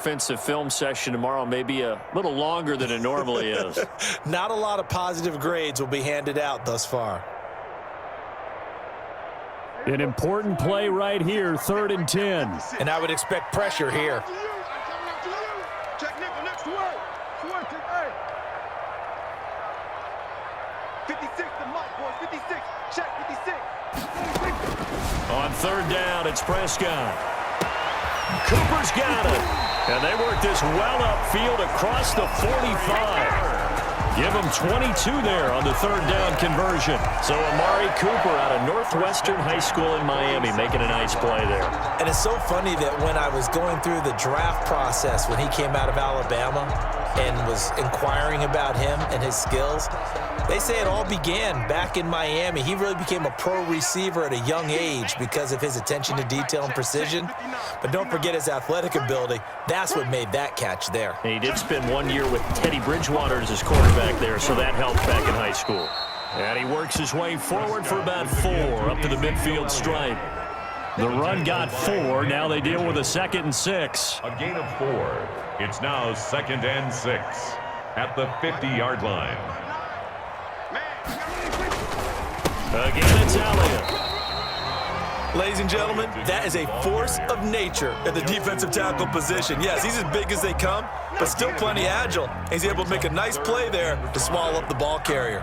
offensive film session tomorrow may be a little longer than it normally is. Not a lot of positive grades will be handed out thus far. An important play right here, 3rd and 10. And I would expect pressure here. Check nickel next to word. 56, the mic, boys. 56. Check 56. On 3rd down, it's Prescott. Cooper's got it. And they work this well upfield across the 45. Give him 22 there on the 3rd down conversion. So Amari Cooper out of Northwestern High School in Miami making a nice play there. And it's so funny that when I was going through the draft process when he came out of Alabama and was inquiring about him and his skills, they say it all began back in Miami. He really became a pro receiver at a young age because of his attention to detail and precision. But don't forget his athletic ability. That's what made that catch there. And he did spend 1 year with Teddy Bridgewater as his quarterback there, so that helped back in high school. And he works his way forward for about 4 up to the midfield stripe. The run got 4. Now they deal with a 2nd and 6. A gain of 4. It's now 2nd and 6 at the 50-yard line. Again, it's Elliott. Ladies and gentlemen, that is a force of nature at the defensive tackle position. Yes, he's as big as they come, but still plenty agile. He's able to make a nice play there to swallow up the ball carrier.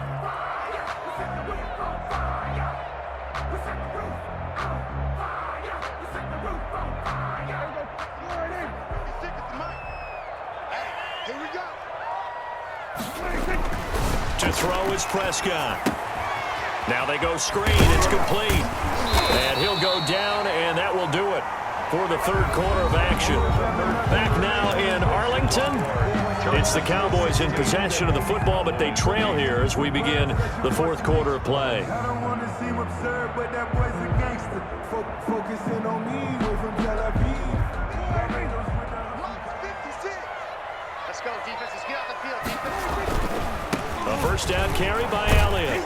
To throw is Prescott. Now they go screen. It's complete. And he'll go down, and that will do it for the 3rd quarter of action. Back now in Arlington. It's the Cowboys in possession of the football, but they trail here as we begin the 4th quarter of play. I don't want to seem absurd, but that boy's a gangster. Focusing on me, way from Tel Aviv. Let's go, defense. Let's get out the field, defense. A 1st down carry by Elliott.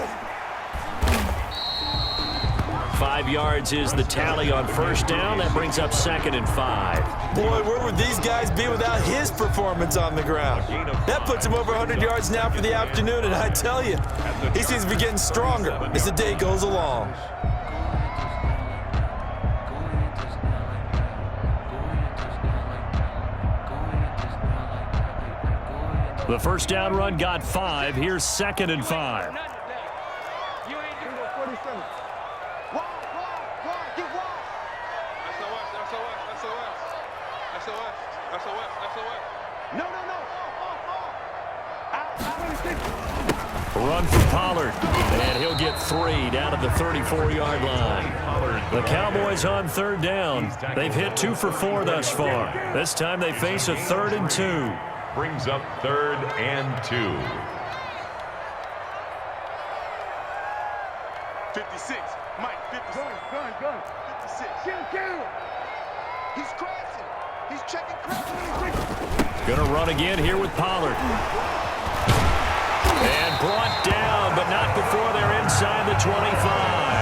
5 yards is the tally on 1st down. That brings up 2nd and 5. Boy, where would these guys be without his performance on the ground? That puts him over 100 yards now for the afternoon, and I tell you, he seems to be getting stronger as the day goes along. The 1st down run got 5. Here's 2nd and 5. Run for Pollard, and he'll get 3 down at the 34-yard line. The Cowboys on 3rd down. They've hit 2 for 4 thus far. This time they face a 3rd and 2. Brings up 3rd and 2. 56. Mike, 56. Gun. 56. Kill. He's crashing. He's checking crashing. Gonna run again here with Pollard. And brought down, but not before they're inside the 25.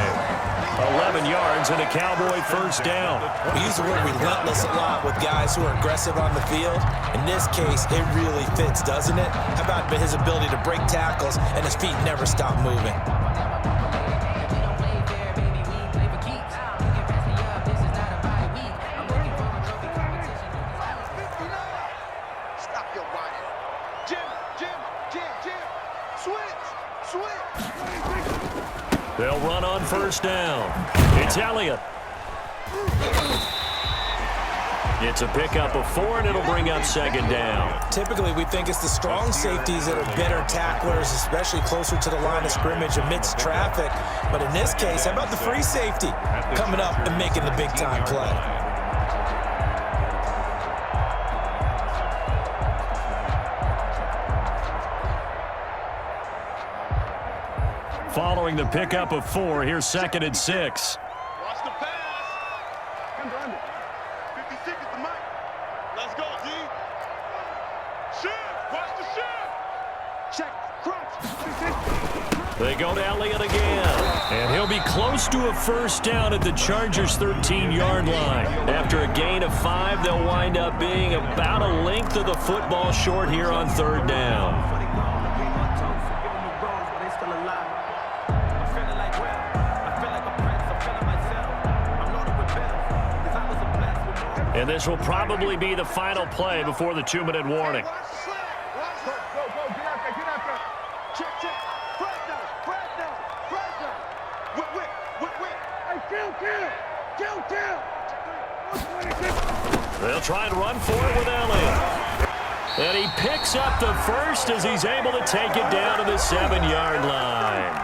11 yards and a Cowboy 1st down. We use the word relentless a lot with guys who are aggressive on the field. In this case, it really fits, doesn't it? How about his ability to break tackles and his feet never stop moving? They'll run on 1st down. It's Elliott. It's a pickup of 4, and it'll bring up 2nd down. Typically, we think it's the strong safeties that are better tacklers, especially closer to the line of scrimmage amidst traffic. But in this case, how about the free safety coming up and making the big-time play? Following the pickup of 4, here's 2nd and 6. Watch the pass. 56 is the mic. Let's go, D. Shift. Watch the shift. They go to Elliott again. And he'll be close to a first down at the Chargers' 13-yard line. After a gain of 5, they'll wind up being about a length of the football short here on third down. And this will probably be the final play before the 2-minute warning. They'll try and run for it with Elliott. And he picks up the first as he's able to take it down to the 7-yard line.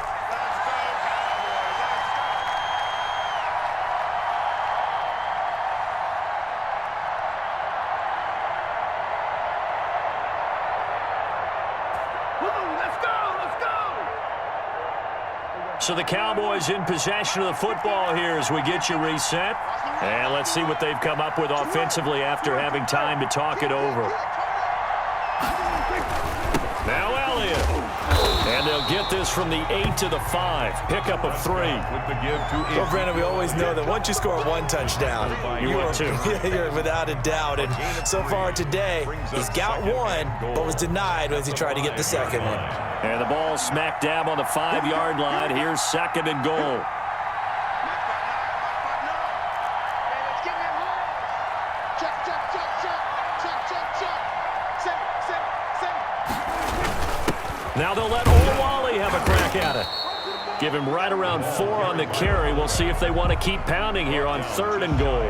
So the Cowboys in possession of the football here as we get you reset. And let's see what they've come up with offensively after having time to talk it over. Now Elliott. And they'll get this from the 8 to the 5. Pickup of 3. Well, Brandon, we always know that once you score one touchdown, you're without a doubt. And so far today, he's got one, but was denied as he tried to get the second one. And the ball smack dab on the 5-yard line. Here's 2nd and goal. Now they'll let Olawale have a crack at it. Give him right around 4 on the carry. We'll see if they want to keep pounding here on 3rd and goal.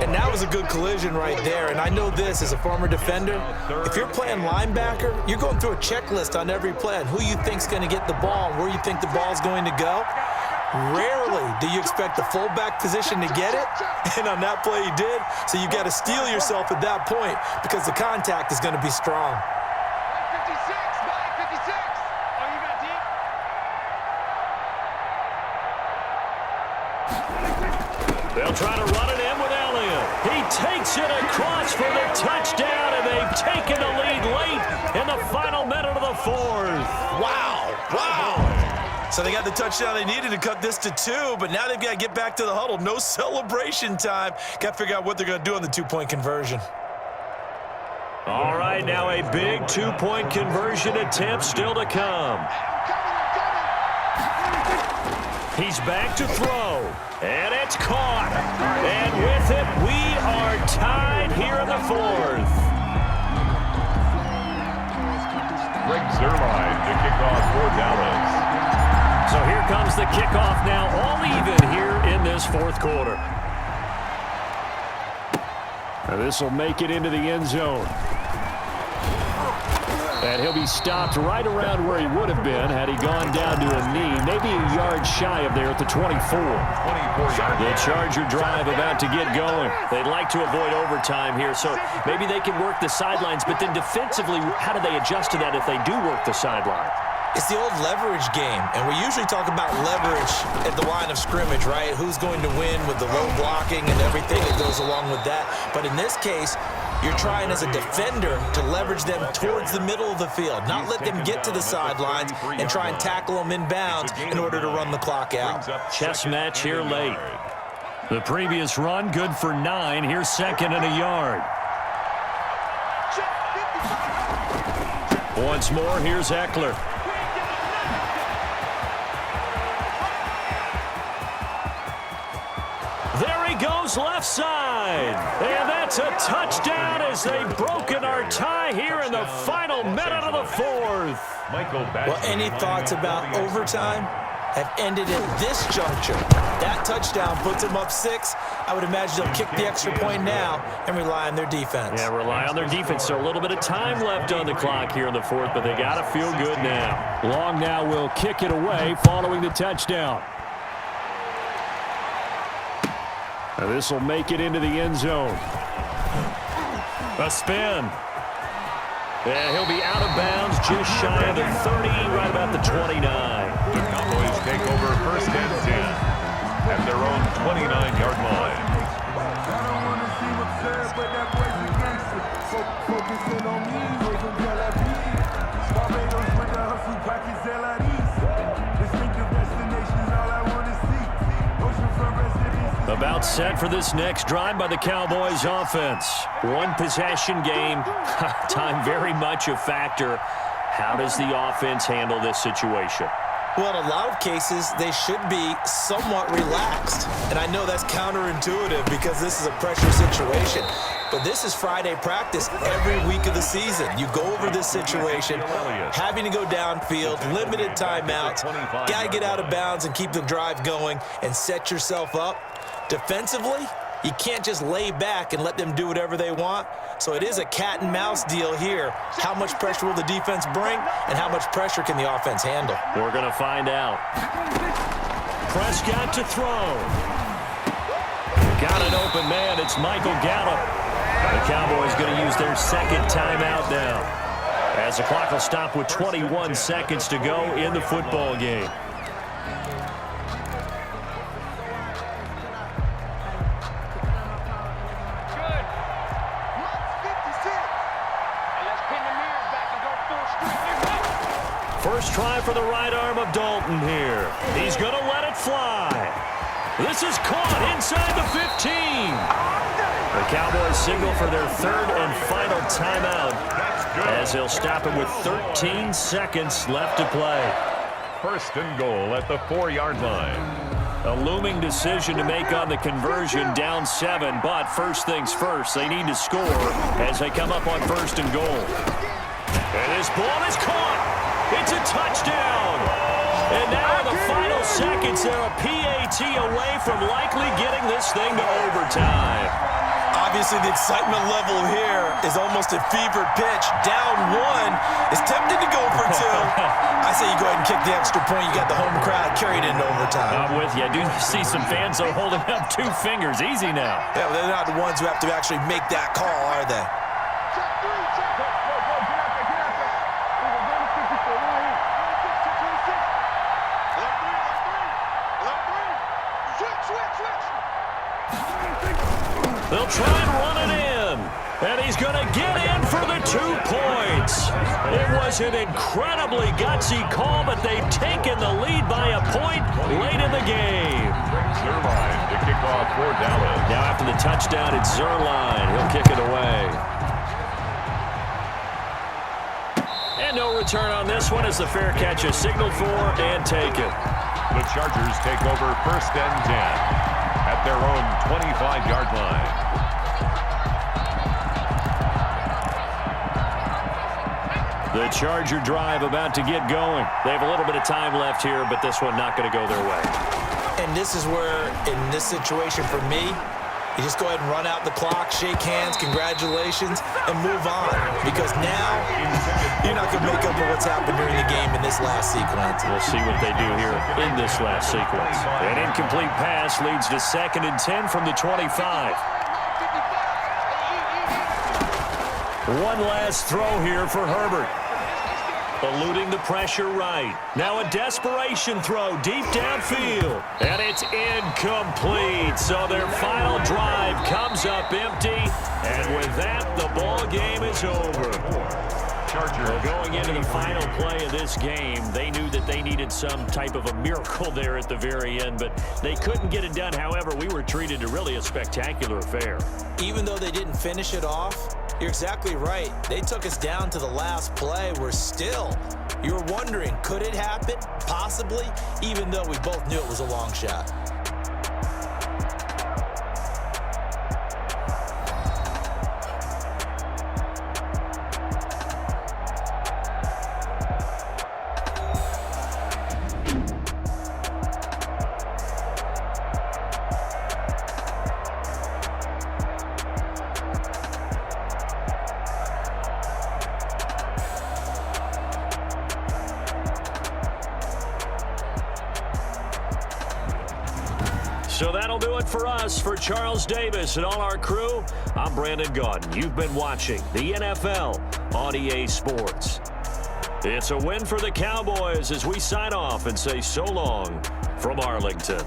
And that was a good collision right there. And I know this as a former defender. If you're playing linebacker, you're going through a checklist on every play on who you think's going to get the ball and where you think the ball's going to go. Rarely do you expect the fullback position to get it. And on that play he did. So you got to steel yourself at that point because the contact is going to be strong. They'll try to run it in with Elliott. He takes it across for the touchdown, and they've taken the lead late in the final minute of the 4th. Wow. So they got the touchdown they needed to cut this to 2, but now they've got to get back to the huddle. No celebration time. Got to figure out what they're going to do on the 2-point conversion. All right, now a big 2-point conversion attempt still to come. He's back to throw, and it's caught. And with it, we are tied here in the 4th. Greg Zuerlein to kick off for Dallas. So here comes the kickoff now, all even here in this 4th quarter. This will make it into the end zone. And he'll be stopped right around where he would have been had he gone down to a knee, maybe a yard shy of there at the 24. The Charger drive about to get going. They'd like to avoid overtime here, so maybe they can work the sidelines, but then defensively, how do they adjust to that if they do work the sideline? It's the old leverage game, and we usually talk about leverage at the line of scrimmage, right? Who's going to win with the low blocking and everything that goes along with that. But in this case, you're trying as a defender to leverage them towards the middle of the field, not let them get to the sidelines and try and tackle them inbounds in order to run the clock out. Chess match here late. The previous run, good for 9. Here's 2nd and a yard. Once more, here's Eckler. There he goes left side. And that's a touchdown as they've broken our tie here in the final minute of the 4th. Well, any thoughts about overtime have ended at this juncture? That touchdown puts them up 6. I would imagine they'll kick the extra point now and rely on their defense. Yeah, rely on their defense. So a little bit of time left on the clock here in the 4th, but they got to feel good now. Long now will kick it away following the touchdown. This will make it into the end zone. A spin. And he'll be out of bounds just shy of the 30, right about the 29. The Cowboys take over 1st and 10 at their own 29-yard line. I don't want to seem absurd, but that boy's a gangster. Focusing on me, wait from Tel Aviv. Barbados with the hustle, About set for this next drive by the Cowboys offense. One possession game. Time very much a factor. How does the offense handle this situation? Well, in a lot of cases, they should be somewhat relaxed. And I know that's counterintuitive because this is a pressure situation. But this is Friday practice every week of the season. You go over this situation, having to go downfield, limited timeouts, got to get out of bounds and keep the drive going and set yourself up. Defensively, you can't just lay back and let them do whatever they want. So it is a cat and mouse deal here. How much pressure will the defense bring and how much pressure can the offense handle? We're going to find out. Prescott to throw. Got an open man. It's Michael Gallup. The Cowboys going to use their second timeout now, as the clock will stop with 21 seconds to go in the football game. First try for the right arm of Dalton here. He's going to let it fly. This is caught inside the 15. The Cowboys signal for their third and final timeout, as they'll stop it with 13 seconds left to play. First and goal at the 4-yard line. A looming decision to make on the conversion, down 7, but first things first, they need to score as they come up on first and goal. And this ball is caught. It's a touchdown. And now in the final seconds, they're a PAT away from likely getting this thing to overtime. Obviously, the excitement level here is almost a fevered pitch. Down 1 is tempted to go for 2. I say you go ahead and kick the extra point. You got the home crowd carried into overtime. I'm with you. I do see some fans that are holding up 2 fingers. Easy now. Yeah, they're not the ones who have to actually make that call, are they? They'll try and run it in. And he's going to get in for the 2 points. It was an incredibly gutsy call, but they've taken the lead by a point late in the game. Zerline to kick off for Dallas. Now after the touchdown, it's Zerline. He'll kick it away. And no return on this one as the fair catch is signaled for and taken. The Chargers take over first and 10 at their own 25-yard line. The Charger drive about to get going. They have a little bit of time left here, but this one not going to go their way. And this is where, in this situation for me, you just go ahead and run out the clock, shake hands, congratulations, and move on. Because now, you're not going to make up for what's happened during the game in this last sequence. We'll see what they do here in this last sequence. An incomplete pass leads to 2nd and 10 from the 25. One last throw here for Herbert. Eluding the pressure right. Now a desperation throw deep downfield. And it's incomplete. So their final drive comes up empty. And with that, the ball game is over. Chargers going into the final play of this game, they knew that they needed some type of a miracle there at the very end, but they couldn't get it done. However, we were treated to really a spectacular affair. Even though they didn't finish it off, you're exactly right. They took us down to the last play. We're still, you were wondering, could it happen? Possibly, even though we both knew it was a long shot. So that'll do it for us. For Charles Davis and all our crew, I'm Brandon Gaudin. You've been watching the NFL on EA Sports. It's a win for the Cowboys as we sign off and say so long from Arlington.